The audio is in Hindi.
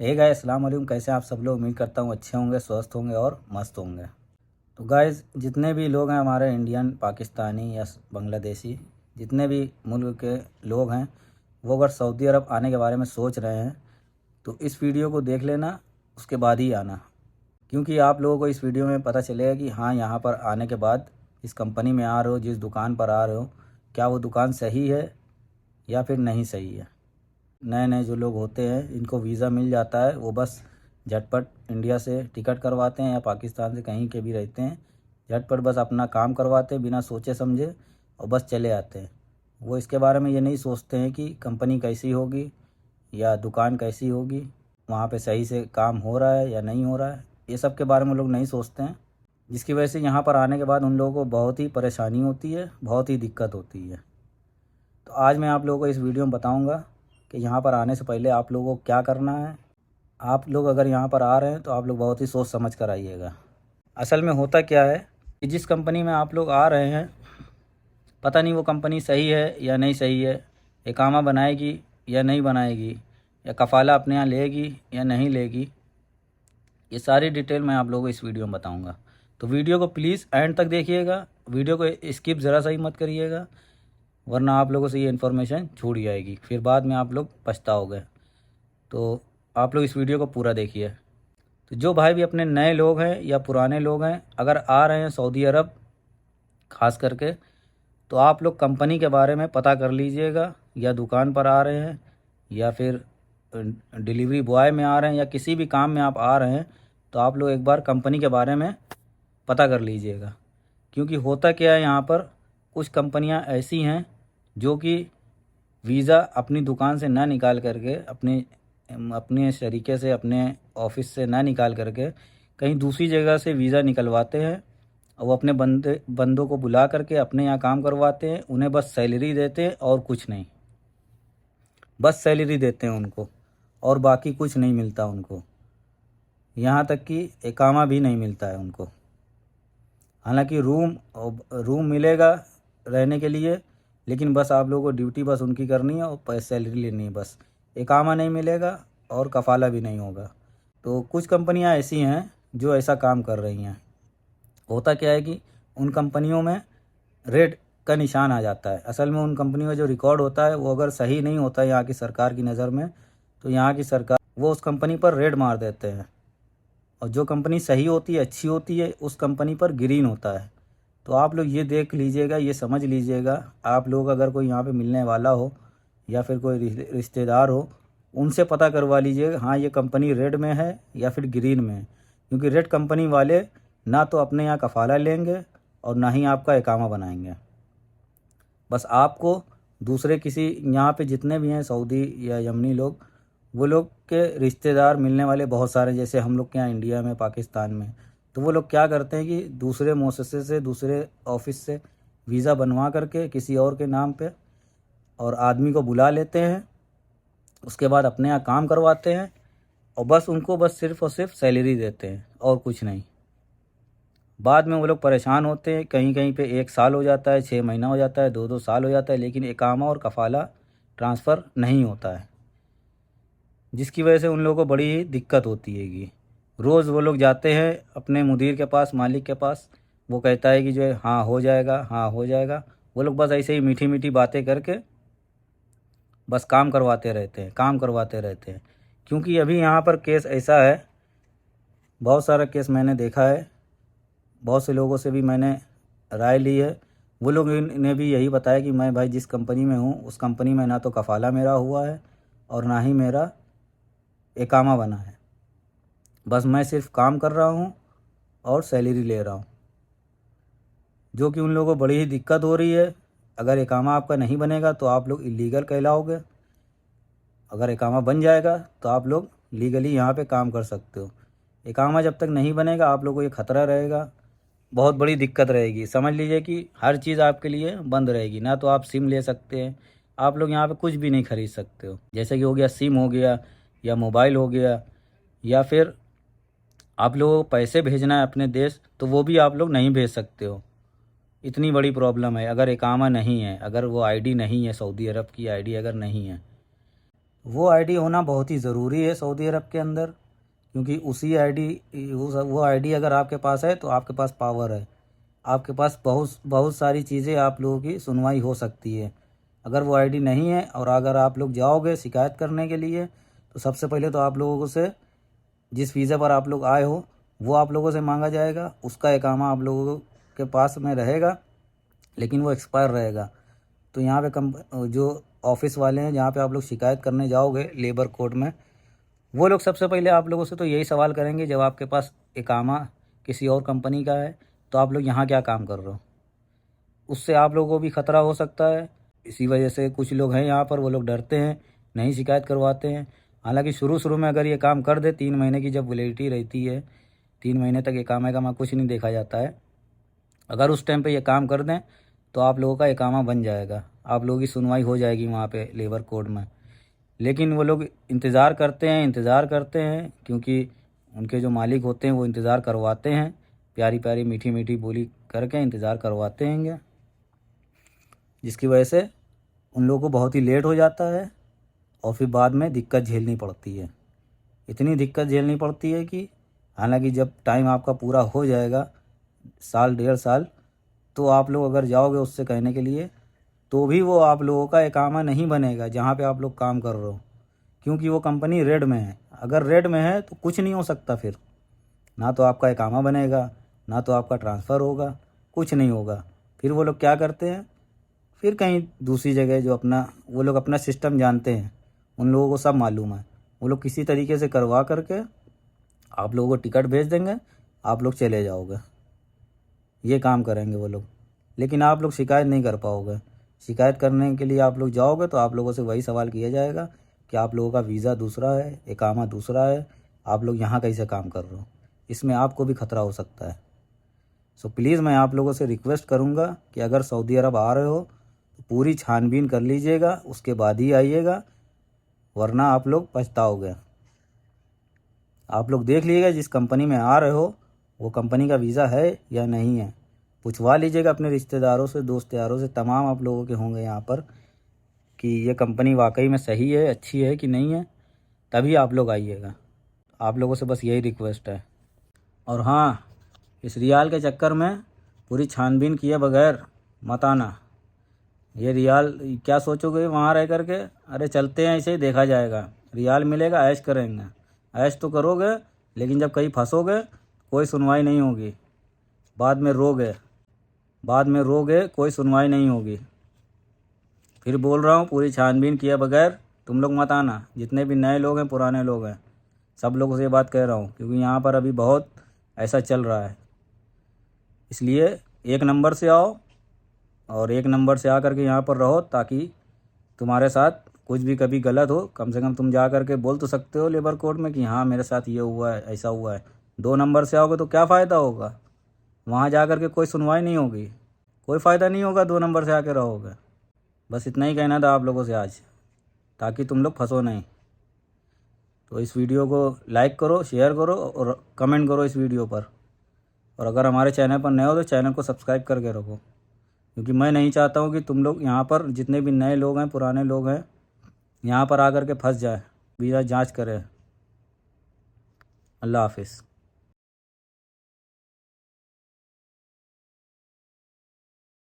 हे गाइस, अस्सलाम वालेकुम। कैसे हैं आप सब लोग? उम्मीद करता हूँ अच्छे होंगे, स्वस्थ होंगे और मस्त होंगे। तो गाइस, जितने भी लोग हैं हमारे इंडियन, पाकिस्तानी या बांग्लादेशी, जितने भी मुल्क के लोग हैं, वो अगर सऊदी अरब आने के बारे में सोच रहे हैं तो इस वीडियो को देख लेना, उसके बाद ही आना। क्योंकि आप लोगों को इस वीडियो में पता चलेगा कि हाँ, यहाँ पर आने के बाद इस कंपनी में आ रहे हो, जिस दुकान पर आ रहे हो, क्या वो दुकान सही है या फिर नहीं सही है। नए नए जो लोग होते हैं, इनको वीज़ा मिल जाता है, वो बस झटपट इंडिया से टिकट करवाते हैं या पाकिस्तान से कहीं के भी रहते हैं, झटपट बस अपना काम करवाते हैं बिना सोचे समझे और बस चले आते हैं। वो इसके बारे में ये नहीं सोचते हैं कि कंपनी कैसी होगी या दुकान कैसी होगी, वहाँ पे सही से काम हो रहा है या नहीं हो रहा है, ये सब के बारे में लोग नहीं सोचते हैं। जिसकी वजह से यहाँ पर आने के बाद उन लोगों को बहुत ही परेशानी होती है, बहुत ही दिक्कत होती है। तो आज मैं आप लोगों को इस वीडियो में बताऊँगा कि यहाँ पर आने से पहले आप लोगों को क्या करना है। आप लोग अगर यहाँ पर आ रहे हैं तो आप लोग बहुत ही सोच समझ कर आइएगा। असल में होता क्या है कि जिस कंपनी में आप लोग आ रहे हैं, पता नहीं वो कंपनी सही है या नहीं सही है, इकामा बनाएगी या नहीं बनाएगी, या कफ़ाला अपने यहाँ लेगी या नहीं लेगी, ये सारी डिटेल मैं आप लोगों को इस वीडियो में बताऊँगा। तो वीडियो को प्लीज़ एंड तक देखिएगा, वीडियो को स्किप ज़रा सा ही मत करिएगा, वरना आप लोगों से ये इन्फॉर्मेशन छूट जाएगी, फिर बाद में आप लोग पछताओगे। तो आप लोग इस वीडियो को पूरा देखिए। तो जो भाई भी अपने नए लोग हैं या पुराने लोग हैं, अगर आ रहे हैं सऊदी अरब ख़ास करके, तो आप लोग कंपनी के बारे में पता कर लीजिएगा, या दुकान पर आ रहे हैं या फिर डिलीवरी बॉय में आ रहे हैं या किसी भी काम में आप आ रहे हैं, तो आप लोग एक बार कंपनी के बारे में पता कर लीजिएगा। क्योंकि होता क्या है, यहाँ पर कुछ कंपनियाँ ऐसी हैं जो कि वीज़ा अपनी दुकान से ना निकाल करके, अपने शरीके से, अपने ऑफिस से ना निकाल करके कहीं दूसरी जगह से वीज़ा निकलवाते हैं और वो अपने बंदों को बुला करके अपने यहाँ काम करवाते हैं। उन्हें बस सैलरी देते हैं और कुछ नहीं, बस सैलरी देते हैं उनको और बाकी कुछ नहीं मिलता उनको, यहाँ तक कि इकामा भी नहीं मिलता है उनको। हालांकि रूम मिलेगा रहने के लिए, लेकिन बस आप लोगों को ड्यूटी बस उनकी करनी है और पैसे सैलरी लेनी है, बस इकामा नहीं मिलेगा और कफ़ाला भी नहीं होगा। तो कुछ कंपनियां ऐसी हैं जो ऐसा काम कर रही हैं। होता क्या है कि उन कंपनियों में रेड का निशान आ जाता है। असल में उन कंपनियों का जो रिकॉर्ड होता है वो अगर सही नहीं होता है यहाँ की सरकार की नज़र में, तो यहाँ की सरकार वो उस कंपनी पर रेड मार देते हैं, और जो कंपनी सही होती है, अच्छी होती है, उस कंपनी पर ग्रीन होता है। तो आप लोग ये देख लीजिएगा, ये समझ लीजिएगा, आप लोग अगर कोई यहाँ पे मिलने वाला हो या फिर कोई रिश्तेदार हो, उनसे पता करवा लीजिएगा हाँ ये कंपनी रेड में है या फिर ग्रीन में है। क्योंकि रेड कंपनी वाले ना तो अपने यहाँ कफ़ाला लेंगे और ना ही आपका इकामा बनाएंगे। बस आपको दूसरे किसी, यहाँ पे जितने भी हैं सऊदी या यमनी लोग, वो लोग के रिश्तेदार मिलने वाले बहुत सारे, जैसे हम लोग के यहाँ इंडिया में, पाकिस्तान में, तो वो लोग क्या करते हैं कि दूसरे मुअस्ससे से, दूसरे ऑफिस से वीज़ा बनवा करके किसी और के नाम पे और आदमी को बुला लेते हैं, उसके बाद अपने यहाँ काम करवाते हैं और बस उनको बस सिर्फ़ और सिर्फ सैलरी देते हैं और कुछ नहीं। बाद में वो लोग परेशान होते हैं, कहीं कहीं पे 1 साल हो जाता है, 6 महीना हो जाता है, 2-2 साल हो जाता है, लेकिन इकामा और कफ़ाला ट्रांसफ़र नहीं होता है, जिसकी वजह से उन लोगों को बड़ी ही दिक्कत होती है। रोज़ वो लोग जाते हैं अपने मुदीर के पास, मालिक के पास, वो कहता है कि जो है हाँ हो जाएगा, हाँ हो जाएगा। वो लोग बस ऐसे ही मीठी मीठी बातें करके बस काम करवाते रहते हैं, काम करवाते रहते हैं। क्योंकि अभी यहाँ पर केस ऐसा है, बहुत सारा केस मैंने देखा है, बहुत से लोगों से भी मैंने राय ली है, वो लोग ने भी यही बताया कि मैं भाई जिस कंपनी में हूँ, उस कंपनी में ना तो कफ़ाला मेरा हुआ है और ना ही मेरा इकामा बना है, बस मैं सिर्फ काम कर रहा हूँ और सैलरी ले रहा हूँ, जो कि उन लोगों को बड़ी ही दिक्कत हो रही है। अगर इकामा आपका नहीं बनेगा तो आप लोग इलीगल कहलाओगे, अगर इकामा बन जाएगा तो आप लोग लीगली यहाँ पे काम कर सकते हो। इकामा जब तक नहीं बनेगा आप लोगों को ये ख़तरा रहेगा, बहुत बड़ी दिक्कत रहेगी। समझ लीजिए कि हर चीज़ आपके लिए बंद रहेगी, ना तो आप सिम ले सकते हैं, आप लोग यहाँ पे कुछ भी नहीं ख़रीद सकते हो, जैसे कि हो गया सिम हो गया या मोबाइल हो गया, या फिर आप लोगों को पैसे भेजना है अपने देश, तो वो भी आप लोग नहीं भेज सकते हो। इतनी बड़ी प्रॉब्लम है अगर इकामा नहीं है, अगर वो आईडी नहीं है, सऊदी अरब की आईडी अगर नहीं है। वो आईडी होना बहुत ही ज़रूरी है सऊदी अरब के अंदर, क्योंकि उसी आईडी वो आईडी अगर आपके पास है तो आपके पास पावर है, आपके पास बहुत बहुत सारी चीज़ें आप लोगों की सुनवाई हो सकती है। अगर वो आईडी नहीं है और अगर आप लोग जाओगे शिकायत करने के लिए, तो सबसे पहले तो आप लोगों से जिस वीज़ा पर आप लोग आए हो वो आप लोगों से मांगा जाएगा, उसका इकामा आप लोगों के पास में रहेगा, लेकिन वो एक्सपायर रहेगा। तो यहाँ पे जो ऑफिस वाले हैं जहाँ पे आप लोग शिकायत करने जाओगे लेबर कोर्ट में, वो लोग सबसे पहले आप लोगों से तो यही सवाल करेंगे, जब आपके पास इकामा किसी और कंपनी का है तो आप लोग यहाँ क्या काम कर रहे हो। उससे आप लोगों को भी ख़तरा हो सकता है। इसी वजह से कुछ लोग हैं यहाँ पर, वो लोग डरते हैं, नहीं शिकायत करवाते हैं। हालांकि शुरू में अगर ये काम कर दे, 3 महीने की जब वैलिडिटी रहती है, 3 महीने तक इकामा कुछ नहीं देखा जाता है। अगर उस टाइम पे ये काम कर दें तो आप लोगों का इकामा बन जाएगा, आप लोगों की सुनवाई हो जाएगी वहाँ पे लेबर कोर्ट में। लेकिन वो लोग इंतज़ार करते हैं क्योंकि उनके जो मालिक होते हैं वो इंतज़ार करवाते हैं, प्यारी प्यारी मीठी मीठी बोली करके इंतज़ार करवाते हैं, जिसकी वजह से उन लोगों को बहुत ही लेट हो जाता है और फिर बाद में दिक्कत झेलनी पड़ती है। इतनी दिक्कत झेलनी पड़ती है कि हालांकि जब टाइम आपका पूरा हो जाएगा, साल 1.5 साल, तो आप लोग अगर जाओगे उससे कहने के लिए, तो भी वो आप लोगों का इकामा नहीं बनेगा जहाँ पे आप लोग काम कर रहे हो, क्योंकि वो कंपनी रेड में है। अगर रेड में है तो कुछ नहीं हो सकता, फिर ना तो आपका इकामा बनेगा, ना तो आपका ट्रांसफ़र होगा, कुछ नहीं होगा। फिर वो लोग क्या करते हैं, फिर कहीं दूसरी जगह जो वो लोग अपना सिस्टम जानते हैं, उन लोगों को सब मालूम है, वो लोग किसी तरीके से करवा करके आप लोगों को टिकट भेज देंगे, आप लोग चले जाओगे। ये काम करेंगे वो लोग, लेकिन आप लोग शिकायत नहीं कर पाओगे। शिकायत करने के लिए आप लोग जाओगे तो आप लोगों से वही सवाल किया जाएगा कि आप लोगों का वीज़ा दूसरा है, इकामा दूसरा है, आप लोग यहाँ कैसे काम कर रहे हो। इसमें आपको भी ख़तरा हो सकता है। सो प्लीज़ मैं आप लोगों से रिक्वेस्ट करूँगा कि अगर सऊदी अरब आ रहे हो तो पूरी छानबीन कर लीजिएगा, उसके बाद ही आइएगा, वरना आप लोग पछताओगे। आप लोग देख लीजिएगा जिस कंपनी में आ रहे हो वो कंपनी का वीज़ा है या नहीं है, पूछवा लीजिएगा अपने रिश्तेदारों से, दोस्त यारों से, तमाम आप लोगों के होंगे यहाँ पर, कि ये कंपनी वाकई में सही है, अच्छी है कि नहीं है, तभी आप लोग आइएगा। आप लोगों से बस यही रिक्वेस्ट है। और हाँ, इस रियाल के चक्कर में पूरी छानबीन किए बगैर मत आना। ये रियाल क्या सोचोगे वहाँ रह करके, अरे चलते हैं ऐसे ही देखा जाएगा, रियाल मिलेगा ऐश करेंगे। ऐश तो करोगे, लेकिन जब कहीं फंसोगे कोई सुनवाई नहीं होगी, बाद में रोगे, कोई सुनवाई नहीं होगी। फिर बोल रहा हूँ, पूरी छानबीन किए बगैर तुम लोग मत आना। जितने भी नए लोग हैं, पुराने लोग हैं, सब लोगों से ये बात कह रहा हूँ, क्योंकि यहाँ पर अभी बहुत ऐसा चल रहा है। इसलिए 1 नंबर से आओ और 1 नंबर से आकर के यहाँ पर रहो, ताकि तुम्हारे साथ कुछ भी कभी गलत हो, कम से कम तुम जा कर के बोल तो सकते हो लेबर कोर्ट में कि हाँ मेरे साथ ये हुआ है, ऐसा हुआ है। 2 नंबर से आओगे तो क्या फ़ायदा होगा, वहाँ जा कर के कोई सुनवाई नहीं होगी, कोई फ़ायदा नहीं होगा। 2 नंबर से आके रहोगे। बस इतना ही कहना था आप लोगों से आज, ताकि तुम लोग फंसो नहीं। तो इस वीडियो को लाइक करो, शेयर करो और कमेंट करो इस वीडियो पर। और अगर हमारे चैनल पर नए हो तो चैनल को सब्सक्राइब करके रखो, क्योंकि मैं नहीं चाहता हूँ कि तुम लोग यहाँ पर, जितने भी नए लोग हैं, पुराने लोग हैं, यहाँ पर आकर के फंस जाए, वीज़ा जांच करें। अल्लाह हाफिज़।